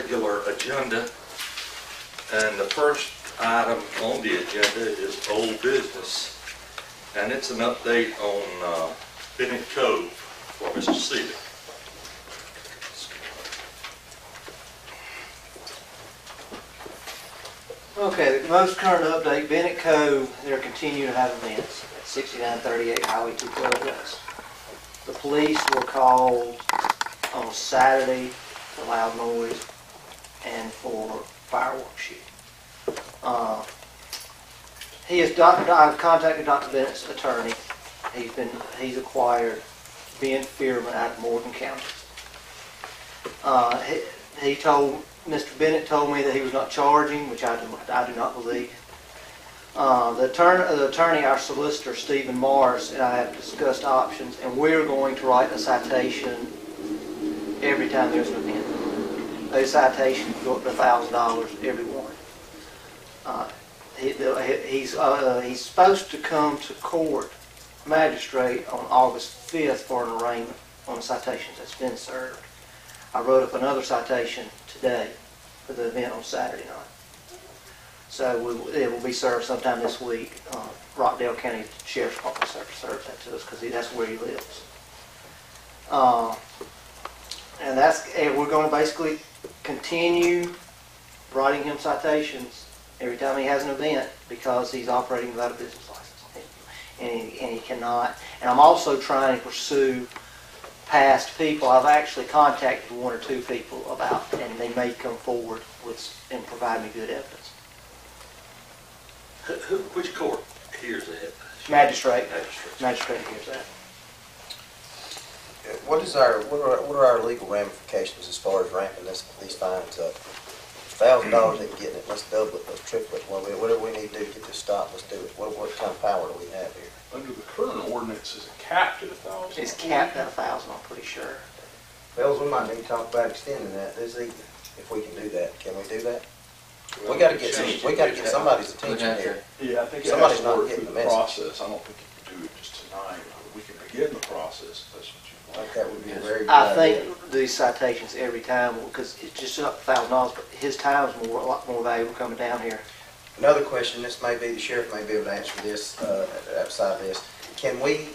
regular agenda. And the first item on the agenda is old business. And it's an update on Bennett Cove for Mr. Seeley. Okay, the most current update, Bennett Cove, they're continuing to have events at 6938 Highway 212 West. The police were called on Saturday for loud noise and for fireworks shooting. I've contacted Dr. Bennett's attorney. He's acquired Ben Fearman out of Morgan County. Mr. Bennett told me that he was not charging, which I do not believe. The attorney, our solicitor, Stephen Morris, and I have discussed options, and we're going to write a citation every time there's an event. Those citations go up to $1,000 every one. He's supposed to come to court, magistrate, on August 5th for an arraignment on the citations that's been served. I wrote up another citation today for the event on Saturday night. So it will be served sometime this week. Rockdale County Sheriff's Department serves that to us because that's where he lives. And we're going to basically continue writing him citations every time he has an event because he's operating without a business license. And he cannot. And I'm also trying to pursue past people. I've actually contacted one or two people about, and they may come forward and provide me good evidence. Which court hears that? Magistrate hears that. What are our legal ramifications as far as ramping these fines up? $1,000 ain't getting it. Let's double it. Let's triple it. Whatever we need to do to get this stopped, let's do it. What kind of power do we have here? Under the current ordinance, is it capped at 1,000? It's capped at 1,000. I'm pretty sure. Fellas, we might need to talk about extending that this evening if we can do that. Can we do that? We got to get somebody's attention here. Yeah, I think somebody's not work getting through the the message. process. I don't think you can do it just tonight. We can begin the process if that's what you I want. think that would be a very good I idea. think these citations every time, because it's just up $1,000, but his time's a lot more valuable coming down here. Another question, the sheriff may be able to answer this outside of this. Can we,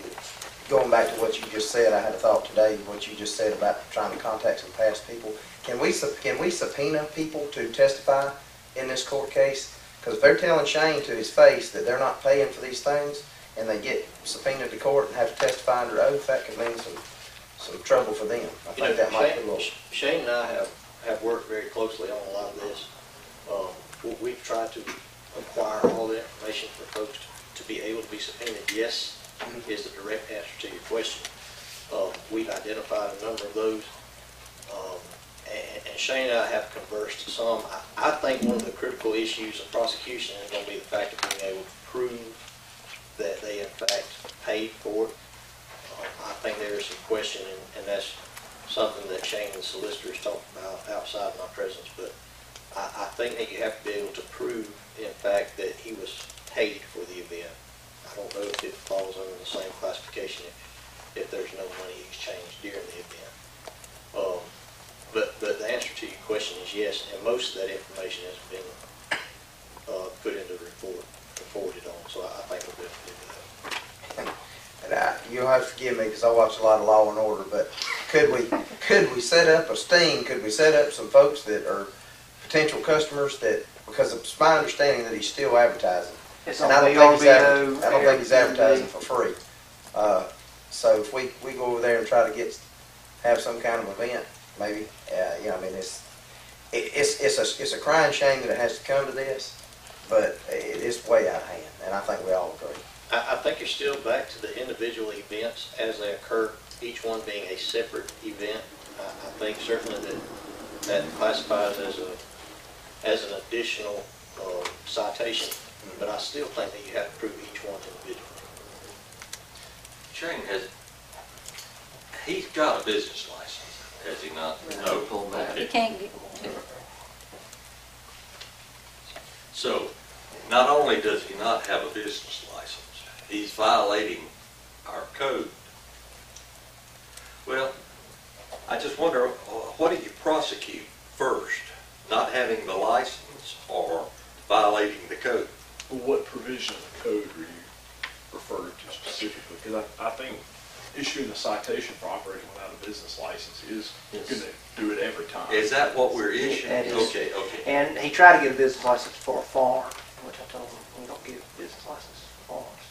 going back to what you just said, I had a thought today, what you just said about trying to contact some past people. Can we subpoena people to testify in this court case? Because if they're telling Shane to his face that they're not paying for these things, and they get subpoenaed to court and have to testify under oath, that could mean some trouble for them. I think that might be a little... Shane and I have worked very closely on a lot of this. We've tried to acquire all the information for folks to be able to be subpoenaed. Yes, is the direct answer to your question. We've identified a number of those. And Shane and I have conversed some. I think one of the critical issues of prosecution is going to be the fact of being able to prove that they in fact paid for it. I think there is some question, and that's something that Shane and the solicitors talked about outside of my presence. But I think that you have to be able to prove, in fact, that he was paid for the event. I don't know if it falls under the same classification if there's no money exchanged during the event. But the answer to your question is yes, and most of that information has been put into the report and forwarded on. So I think we'll be able to do that. And you'll have to forgive me because I watch a lot of Law and Order, but could we set up a sting? Could we set up some folks that are potential customers that, because it's my understanding that he's still advertising. It's And on I don't VRBO, think he's advertising for free. So if we go over there and try to have some kind of event, maybe, I mean, it's a crying shame that it has to come to this, but it is way out of hand, and I think we all agree. I think you're still back to the individual events as they occur, each one being a separate event. I think certainly that classifies as an additional citation, but I still think that you have to prove each one individually. Shane, he's got a business license, has he not? No, pull back. Okay. You can't get to it. So, not only does he not have a business license, he's violating our code. Well, I just wonder, what do you prosecute first? having the license or violating the code? What provision of the code are you referring to specifically? Because I think issuing a citation for operating without a business license is Yes. going to do it every time. Is that what we're issuing? That is- Okay, okay. And he tried to get a business license for a farm, which I told him, we don't give business license for farms.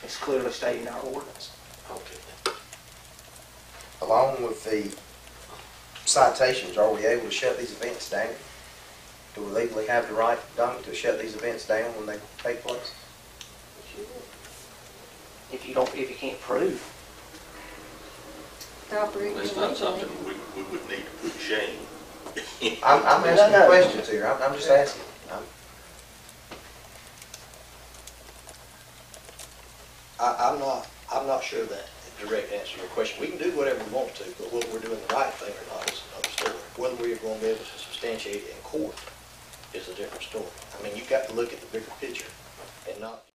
It's clearly stated in our ordinance. Okay. Along with the citations, are we able to shut these events down? Do we legally have the right, Donnie, to shut these events down when they take place? If you can't prove. They're operating That's not illegally. something we would need to put shame. I'm asking No. questions here, I'm just asking. I'm not sure that the direct answer to your question. We can do whatever we want to, but whether we're doing the right thing or not is another story. Whether we are going to be able to substantiate it in court is a different story. I mean, you've got to look at the bigger picture and not